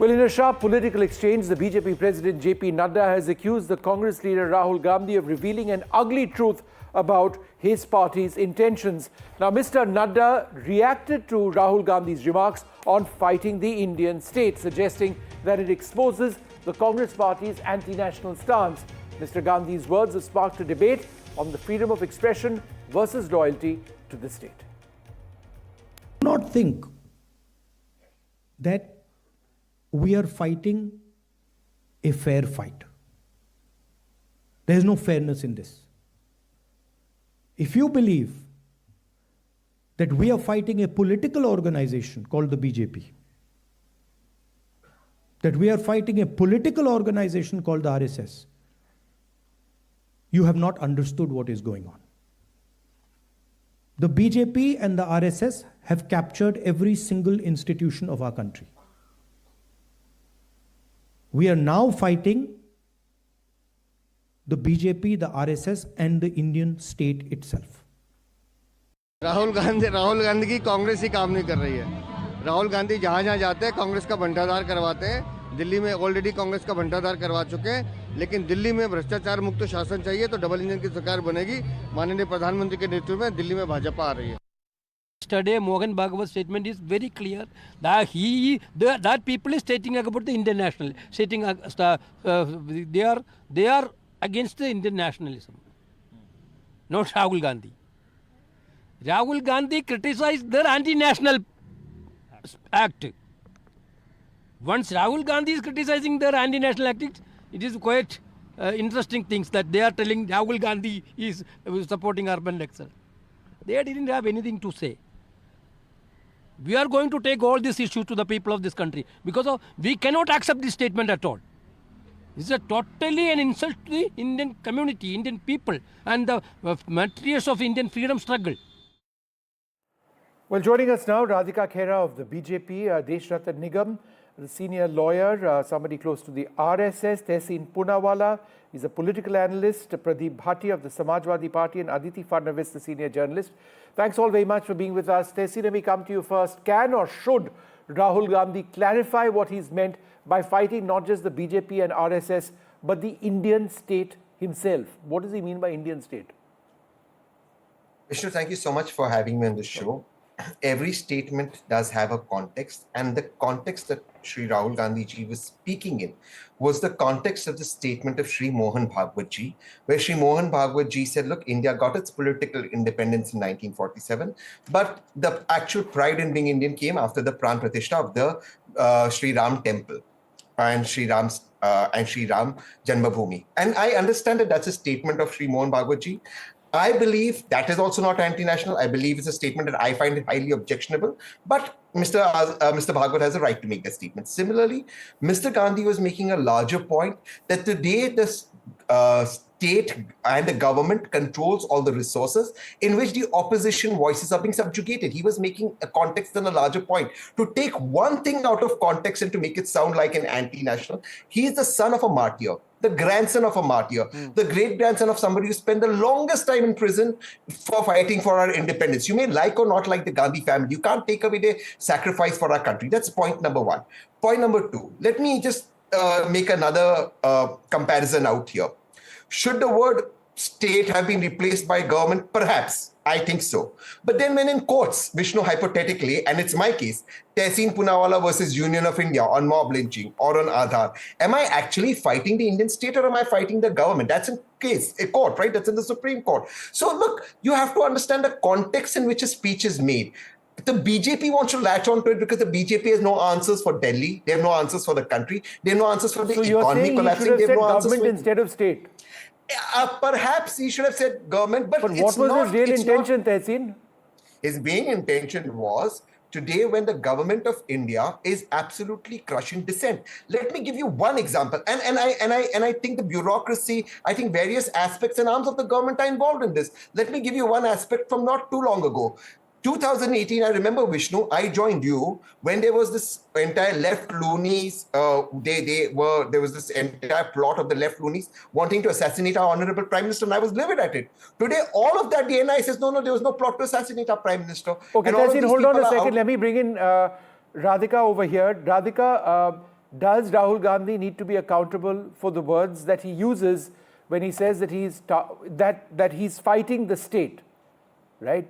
Well, in a sharp political exchange, the BJP President JP Nadda has accused the Congress leader Rahul Gandhi of revealing an ugly truth about his party's intentions. Now, Mr Nadda reacted to Rahul Gandhi's remarks on fighting the Indian state, suggesting that it exposes the Congress party's anti-national stance. Mr Gandhi's words have sparked a debate on the freedom of expression versus loyalty to the state. Do not think that we are fighting a fair fight. There is no fairness in this. If you believe that we are fighting a political organization called the BJP, that we are fighting a political organization called the RSS, you have not understood what is going on. The BJP and the RSS have captured every single institution of our country. We are now fighting the BJP, the RSS and the Indian state itself. Rahul Gandhi की कांग्रेस ही काम नहीं कर रही है। राहुल गांधी जहां जाते हैं कांग्रेस का भंडाधार करवाते हैं। दिल्ली में ऑलरेडी कांग्रेस का भंडाधार करवा चुके हैं, लेकिन दिल्ली में भ्रष्टाचार मुक्त शासन चाहिए तो डबल इंजन की सरकार बनेगी। माननीय प्रधानमंत्री के नेतृत्व में दिल्ली में भाजपा आ रही है। Yesterday, Mohan Bhagwat's statement is very clear that that people is stating about the Indian national, stating they are against the Indian nationalism, not Rahul Gandhi. Rahul Gandhi criticized their anti-national act. Once Rahul Gandhi is criticizing their anti-national act, it is quite interesting things that they are telling Rahul Gandhi is supporting urban lecture. They didn't have anything to say. We are going to take all these issues to the people of this country because we cannot accept this statement at all. This is totally an insult to the Indian community, Indian people and the materials of Indian freedom struggle. Well, joining us now, Radhika Khera of the BJP, Deshratan Nigam, the senior lawyer, somebody close to the RSS, Tehseen Poonawalla, he's a political analyst, Pradeep Bhati of the Samajwadi Party, and Aditi Fadnavis, the senior journalist. Thanks all very much for being with us. Tehseen, let me come to you first. Can or should Rahul Gandhi clarify what he's meant by fighting not just the BJP and RSS, but the Indian state himself? What does he mean by Indian state? Vishnu, thank you so much for having me on the show. Every statement does have a context, and the context that Shri Rahul Gandhi ji was speaking in was the context of the statement of Shri Mohan Bhagwat ji, where Shri Mohan Bhagwat ji said, look, India got its political independence in 1947, but the actual pride in being Indian came after the Pran Pratishtha of the Shri Ram temple and Shri Ram Janmabhoomi. And I understand that that's a statement of Shri Mohan Bhagwat ji. I believe that is also not anti-national. I believe it's a statement that I find highly objectionable. But Mr. Bhagwat has a right to make that statement. Similarly, Mr. Gandhi was making a larger point that today the state and the government controls all the resources in which the opposition voices are being subjugated. He was making a context and a larger point. To take one thing out of context and to make it sound like an anti-national, he is the son of a martyr, the grandson of a martyr, the great-grandson of somebody who spent the longest time in prison for fighting for our independence. You may like or not like the Gandhi family. You can't take away their sacrifice for our country. That's point number one. Point number two, let me just make another comparison out here. Should the word state have been replaced by government? Perhaps. I think so. But then when in courts, Vishnu, hypothetically, and it's my case, Tehseen Poonawalla versus Union of India on mob lynching or on Aadhaar, am I actually fighting the Indian state or am I fighting the government? That's a case, a court, right? That's in the Supreme Court. So look, you have to understand the context in which a speech is made. The BJP wants to latch on to it because the BJP has no answers for Delhi. They have no answers for the country. They have no answers for the economy collapsing. So you're saying he should have said no government instead of state? Perhaps he should have said government, but what was his real intention, Tehseen? His main intention was today when the government of India is absolutely crushing dissent. Let me give you one example. And I think the bureaucracy, I think various aspects and arms of the government are involved in this. Let me give you one aspect from not too long ago. 2018, I remember, Vishnu, I joined you when there was this entire left loonies, there was this entire plot of the left loonies wanting to assassinate our honorable Prime Minister, and I was livid at it. Today, all of that DNI says, no, there was no plot to assassinate our Prime Minister. Okay, Tehseen, hold on a second. Let me bring in Radhika over here. Radhika, Does Rahul Gandhi need to be accountable for the words that he uses when he says that he's fighting the state, right?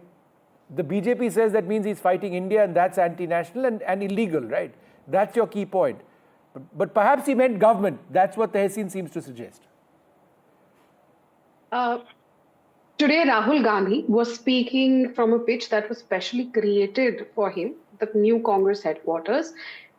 The BJP says that means he's fighting India, and that's anti-national and illegal, right? That's your key point. But perhaps he meant government. That's what Tehseen seems to suggest. Today, Rahul Gandhi was speaking from a pitch that was specially created for him, the new Congress headquarters,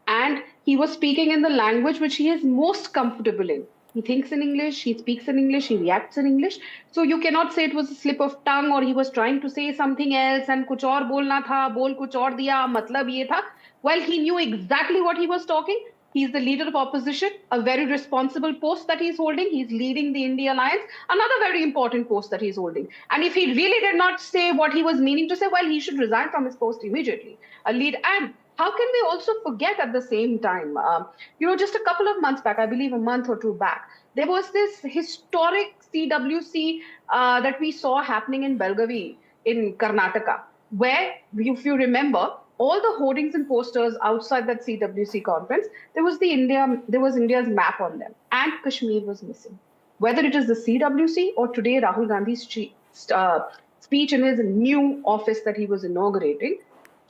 and he was speaking in the language which he is most comfortable in. He thinks in English, he speaks in English, he reacts in English. So you cannot say it was a slip of tongue or he was trying to say something else and kuch aur bolna tha, bol kuch aur diya, matlab ye tha. Well, he knew exactly what he was talking. He's the leader of opposition, a very responsible post that he's holding. He's leading the India Alliance, another very important post that he's holding. And if he really did not say what he was meaning to say, well, he should resign from his post immediately. And how can we also forget at the same time, just a couple of months back, I believe a month or two back, there was this historic CWC that we saw happening in Belgavi in Karnataka, where, if you remember, all the hoardings and posters outside that CWC conference, there was India's map on them, and Kashmir was missing. Whether it is the CWC or today Rahul Gandhi's speech in his new office that he was inaugurating,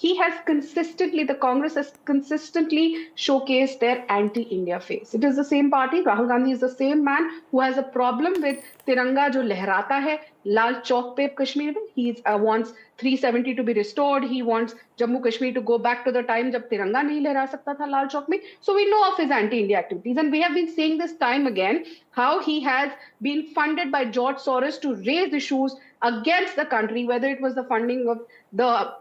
the Congress has consistently showcased their anti-India face. It is the same party. Rahul Gandhi is the same man who has a problem with Tiranga jo lehrata hai, Lal Chowk pe Kashmir mein. He wants 370 to be restored. He wants Jammu Kashmir to go back to the time jab Tiranga nahi lehra sakta tha Lal Chowk mein. So we know of his anti-India activities. And we have been seeing this time again, how he has been funded by George Soros to raise issues against the country, whether it was the funding of the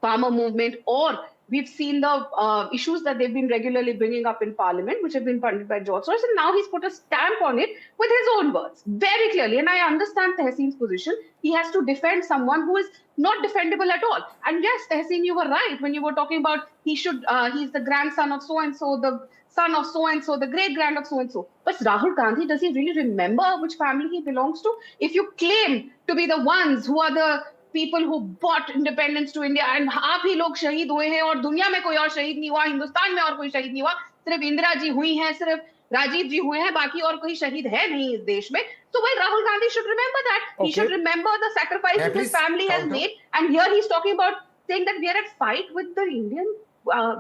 farmer movement, or we've seen the issues that they've been regularly bringing up in parliament, which have been funded by George Soros, and now he's put a stamp on it with his own words, very clearly. And I understand Tehseen's position. He has to defend someone who is not defendable at all. And yes, Tehseen, you were right when you were talking about he's the grandson of so-and-so, the son of so-and-so, the great-grand of so-and-so. But Rahul Gandhi, does he really remember which family he belongs to? If you claim to be the ones who are the people who bought independence to India, and आप ही लोग शहीद हुए हैं और दुनिया में कोई और शहीद नहीं हुआ, हिंदुस्तान में और कोई शहीद नहीं हुआ, सिर्फ इंदिरा जी हुई हैं, सिर्फ राजीव जी हुए हैं, बाकी और कोई शहीद है नहीं इस देश में. So well, Rahul Gandhi should remember that. He should remember the sacrifices his family has made. And here he's talking about saying that we are at fight with the Indian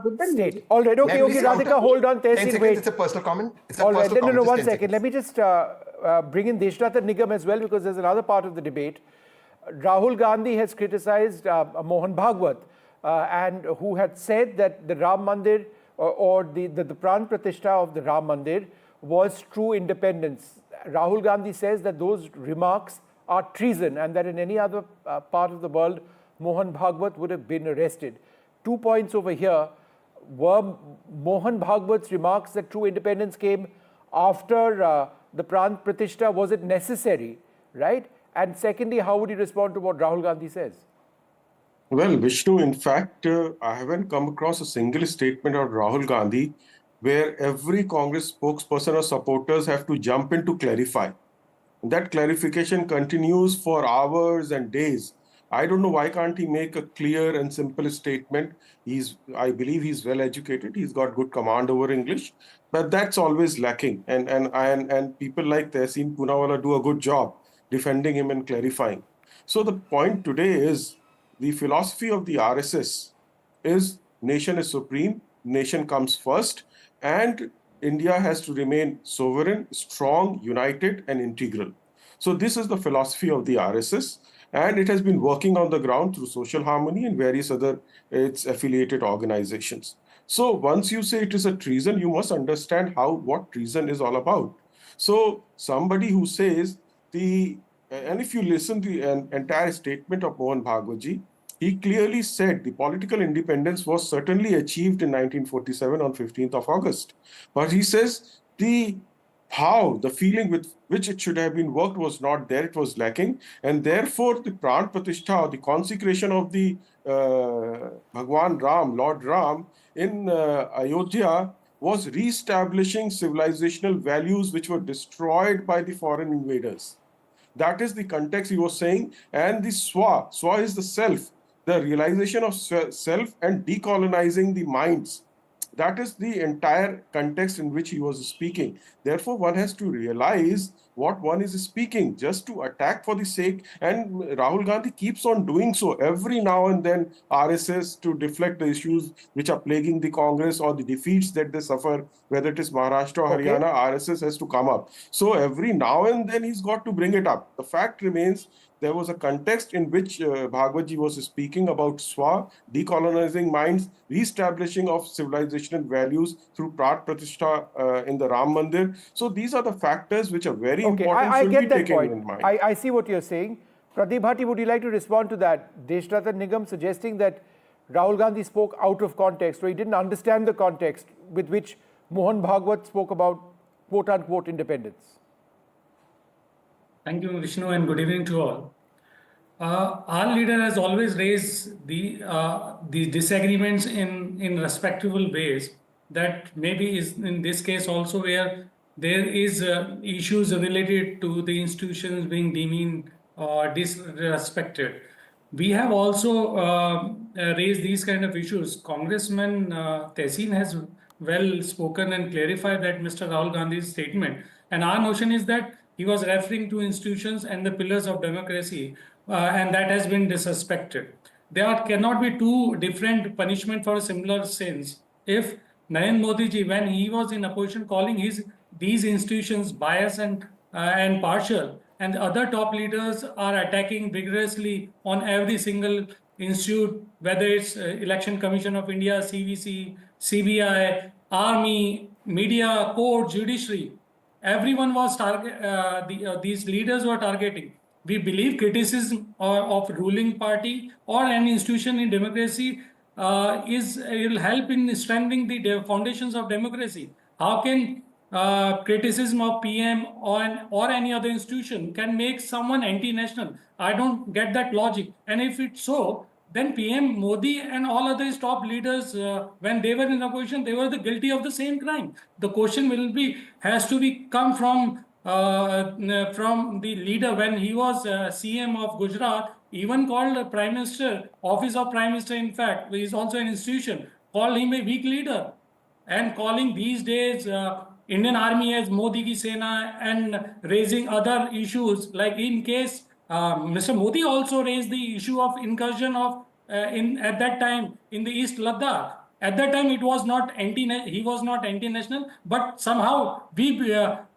with the state. All right, okay, Radhika, hold on. 10 seconds, wait. It's a personal comment. All right, no, 1 second. Let me just bring in Deshnathan Nigam as well, because there's another part of the debate. Rahul Gandhi has criticized Mohan Bhagwat, and who had said that the Ram Mandir or the Pran Pratishtha of the Ram Mandir was true independence. Rahul Gandhi says that those remarks are treason, and that in any other part of the world, Mohan Bhagwat would have been arrested. 2 points over here. Were Mohan Bhagwat's remarks that true independence came after the Pran Pratishtha? Was it necessary, right? And secondly, how would you respond to what Rahul Gandhi says? Well, Vishnu, in fact, I haven't come across a single statement of Rahul Gandhi where every Congress spokesperson or supporters have to jump in to clarify. That clarification continues for hours and days. I don't know why can't he make a clear and simple statement. I believe he's well educated. He's got good command over English, but that's always lacking. And people like Tehseen Poonawalla do a good job defending him and clarifying. So the point today is the philosophy of the RSS is nation is supreme, nation comes first, and India has to remain sovereign, strong, united, and integral. So this is the philosophy of the RSS, and it has been working on the ground through social harmony and various other its affiliated organizations. So once you say it is a treason, you must understand what treason is all about. So somebody who says and if you listen to the entire statement of Mohan Bhagwat, he clearly said the political independence was certainly achieved in 1947 on 15th of August. But he says the feeling with which it should have been worked was not there, it was lacking. And therefore, the Pran Pratishtha, the consecration of the Bhagwan Ram, Lord Ram, in Ayodhya was re-establishing civilizational values which were destroyed by the foreign invaders. That is the context he was saying. And the swa is the self, the realization of self and decolonizing the minds. That is the entire context in which he was speaking. Therefore, one has to realize what one is speaking, just to attack for the sake. And Rahul Gandhi keeps on doing so every now and then. RSS, to deflect the issues which are plaguing the Congress or the defeats that they suffer, whether it is Maharashtra or Haryana, RSS has to come up. So every now and then he's got to bring it up. The fact remains, there was a context in which Bhagwatji was speaking about Swa, decolonizing minds, re-establishing of civilizational values through Prat Pratishtha in the Ram Mandir. So these are the factors which are very important, I should get be that taken point. in mind. I see what you're saying. Pradeep Bhatti, would you like to respond to that? Deshratan Nigam suggesting that Rahul Gandhi spoke out of context, or he didn't understand the context with which Mohan Bhagwat spoke about quote-unquote independence. Thank you, Vishnu, and good evening to all. Our leader has always raised the disagreements in respectable ways. That maybe is in this case also where there is issues related to the institutions being demeaned or disrespected. We have also raised these kind of issues. Congressman Tehseen has well spoken and clarified that Mr. Rahul Gandhi's statement. And our notion is that he was referring to institutions and the pillars of democracy, and that has been disrespected. There cannot be two different punishment for similar sins. If Narendra Modi ji, when he was in opposition, calling these institutions biased and partial, and other top leaders are attacking vigorously on every single institute, whether it's Election Commission of India, CVC, CBI, Army, media, court, judiciary. Everyone was these leaders were targeting. We believe criticism of ruling party or any institution in democracy will help in strengthening the foundations of democracy. How can criticism of PM or any other institution can make someone anti-national? I don't get that logic. And if it's so, then PM Modi and all other top leaders, when they were in opposition, they were guilty of the same crime. The question has to come from the leader. When he was CM of Gujarat, even called Prime Minister, Office of Prime Minister, in fact, is also an institution, called him a weak leader. And calling these days Indian Army as Modi ki Sena and raising other issues, like in case Mr. Modi also raised the issue of incursion of at that time in the East Ladakh. At that time, it was not he was not anti-national, but somehow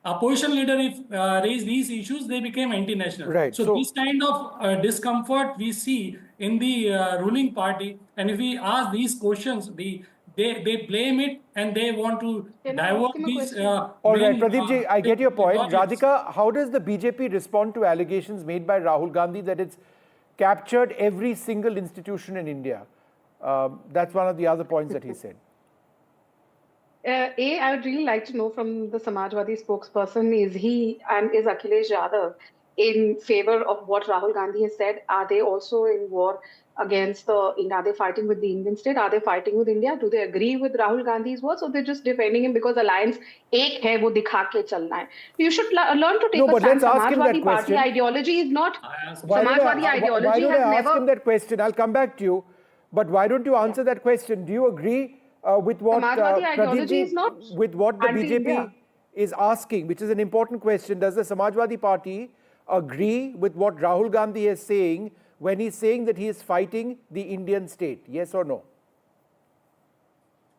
opposition leader raised these issues, they became anti-national. Right. So this kind of discomfort we see in the ruling party, and if we ask these questions, they blame it and they want to divert these. All right, Pradeep ji, I get your point. Radhika, how does the BJP respond to allegations made by Rahul Gandhi that it's captured every single institution in India? That's one of the other points that he said. I would really like to know from the Samajwadi spokesperson, is Akhilesh Yadav in favor of what Rahul Gandhi has said? Are they also in war against are they fighting with the Indian state? Are they fighting with India? Do they agree with Rahul Gandhi's words, or they're just defending him because alliance ek hai, wo dikha ke chalna hai? You should learn to take a stand. Samajwadi party ideology is not. Samajwadi ideology has never. Why don't I ask him that question? I'll come back to you. But why don't you answer that question? Do you agree with what Pradeep, with what the BJP is asking, which is an important question? Does the Samajwadi Party agree with what Rahul Gandhi is saying when he's saying that he is fighting the Indian state? Yes or no?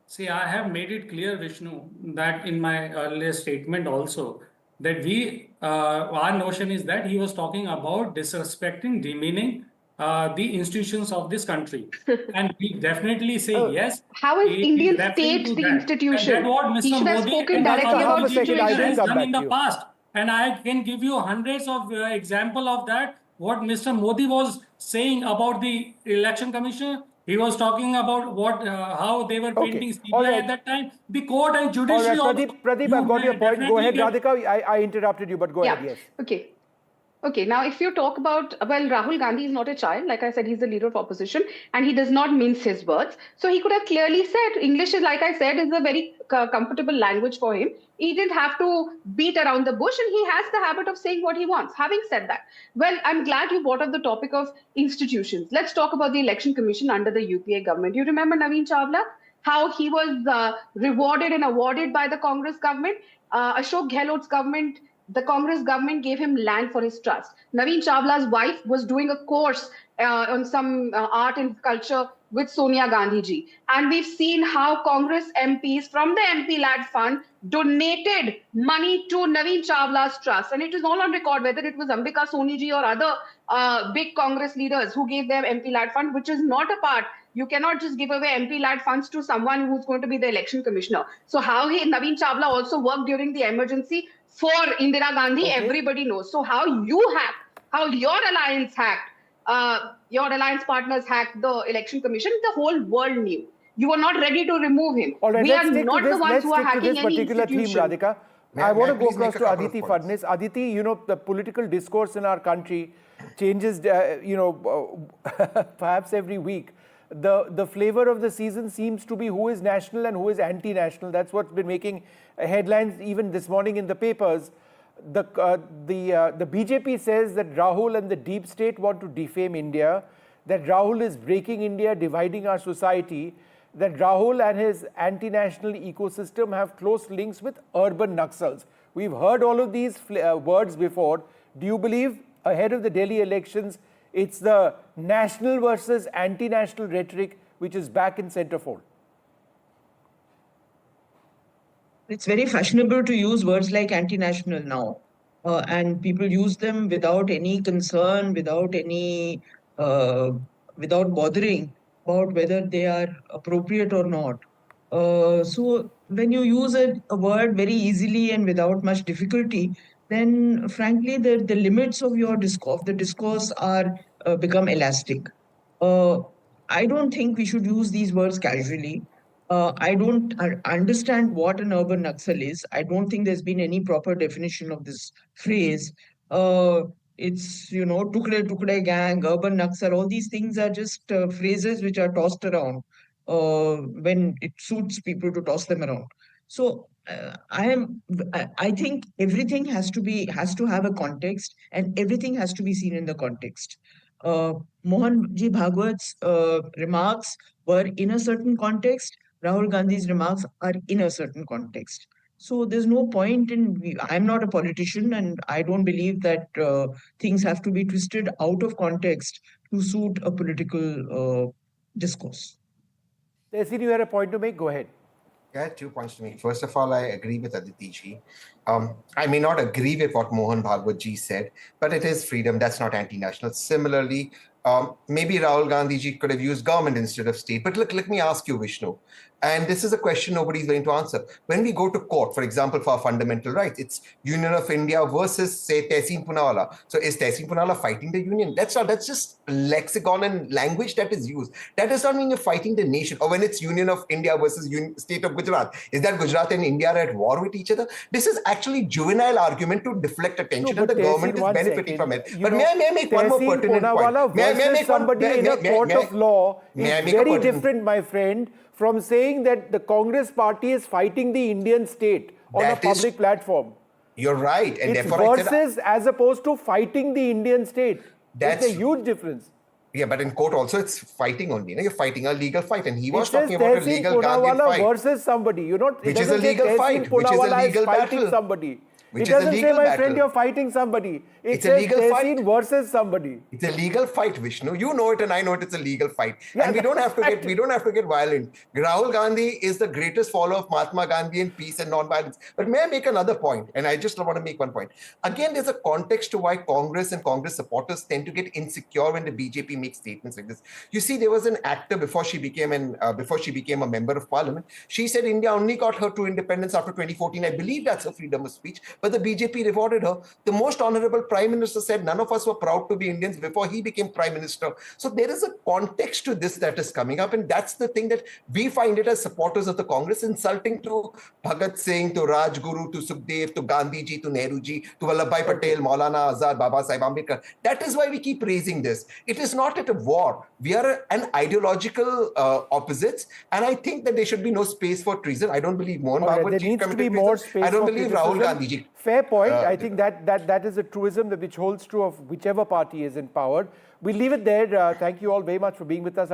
See, I have made it clear, Vishnu, that in my earlier statement also, that our notion is that he was talking about disrespecting, demeaning the institutions of this country. And we definitely say yes. How is Indian state the institution? And what Mr. He should have Modi spoken directly about situation has done in the past. And I can give you hundreds of examples of that. What Mr. Modi was saying about the election commission, he was talking about how they were painting CBI at that time. The court and judiciary. All right, Pradeep, I've got your point. Go ahead, Radhika. I interrupted you, but go ahead. Yes. Okay, now if you talk about, well, Rahul Gandhi is not a child. Like I said, he's the leader of opposition and he does not mince his words. So he could have clearly said, English is, like I said, is a very comfortable language for him. He didn't have to beat around the bush and he has the habit of saying what he wants. Having said that, well, I'm glad you brought up the topic of institutions. Let's talk about the election commission under the UPA government. You remember Naveen Chawla? how he was rewarded and awarded by the Congress government. Ashok Gehlot's government, the Congress government gave him land for his trust. Naveen Chawla's wife was doing a course on some art and culture with Sonia Gandhi ji. And we've seen how Congress MPs from the MP Lad Fund donated money to Naveen Chawla's trust. And it is all on record, whether it was Ambika Soni ji or other big Congress leaders who gave their MP Lad Fund, which is not a part. You cannot just give away MP Lad funds to someone who's going to be the election commissioner. So how Naveen Chawla also worked during the emergency for Indira Gandhi, everybody knows. So how you hacked, how your alliance hacked, your alliance partners hacked the election commission, the whole world knew. You were not ready to remove him. All right, We are not the ones who are hacking any particular theme, institution. Radhika. May I want I to go please across make a to couple of Aditi points? Fadnis. Aditi, you know, the political discourse in our country changes, perhaps every week. The flavor of the season seems to be who is national and who is anti-national. That's what's been making headlines even this morning in the papers. The BJP says that Rahul and the deep state want to defame India, that Rahul is breaking India, dividing our society, that Rahul and his anti-national ecosystem have close links with urban Naxals. We've heard all of these words before. Do you believe ahead of the Delhi elections, it's the national versus anti-national rhetoric which is back in centerfold? It's very fashionable to use words like anti-national now. And people use them without any concern, without bothering about whether they are appropriate or not. So when you use a word very easily and without much difficulty, then frankly, the limits of your discourse are become elastic. I don't think we should use these words casually. I don't understand what an urban Naxal is. I don't think there's been any proper definition of this phrase. It's, tukde tukde gang, urban Naxal, all these things are just phrases which are tossed around when it suits people to toss them around. So I think everything has to have a context, and everything has to be seen in the context. Mohan Ji Bhagwat's remarks were in a certain context. Rahul Gandhi's remarks are in a certain context. So there's no point I'm not a politician, and I don't believe that things have to be twisted out of context to suit a political discourse. Tessin, you had a point to make? Go ahead. Yeah, 2 points to make. First of all, I agree with Aditi ji. I may not agree with what Mohan Bhagwat ji said, but it is freedom. That's not anti-national. Similarly, maybe Rahul Gandhi ji could have used government instead of state. But look, let me ask you, Vishnu. And this is a question nobody's going to answer. When we go to court, for example, for our fundamental rights, it's Union of India versus, say, Tehseen Poonawalla. So is Tehseen Poonawalla fighting the union? That's just lexicon and language that is used. That does not mean you're fighting the nation. Or when it's Union of India versus State of Gujarat, is that Gujarat and India are at war with each other? This is actually juvenile argument to deflect attention, and the government is benefiting from it. But may I make one more pertinent point? May I make somebody in a court of law is very different, my friend, from saying that the Congress party is fighting the Indian state on a public platform. You're right. And it's therefore versus as opposed to fighting the Indian state. That's a huge difference. Yeah, but in court also it's fighting only. You're fighting a legal fight, and he was talking about a legal Gandhian fight. Versus somebody. Which is a legal fight, which is a legal battle. Somebody. Which it doesn't is a say, legal my battle. friend, you're fighting somebody. It's a legal fight versus somebody. It's a legal fight, Vishnu. You know it, and I know it. It's a legal fight, and we don't have to get violent. Rahul Gandhi is the greatest follower of Mahatma Gandhi in peace and non-violence. But may I make another point? And I just want to make one point. Again, there's a context to why Congress and Congress supporters tend to get insecure when the BJP makes statements like this. You see, there was an actor before she became a member of parliament. She said India only got her true independence after 2014. I believe that's her freedom of speech. But the BJP rewarded her. The most honorable Prime Minister said none of us were proud to be Indians before he became Prime Minister. So there is a context to this that is coming up, and that's the thing that we find it as supporters of the Congress insulting to Bhagat Singh, to Rajguru, to Sukhdev, to Gandhi ji, to Nehru ji, to Vallabhbhai Patel, Maulana Azad, Baba Sahib Ambedkar. That is why we keep raising this. It is not at a war. We are an ideological opposites, and I think that there should be no space for treason. I don't believe Mohan Bhagwat ji committed treason. I don't believe Rahul Gandhi ji. Fair point. I think that is a truism which holds true of whichever party is in power. We'll leave it there. Thank you all very much for being with us.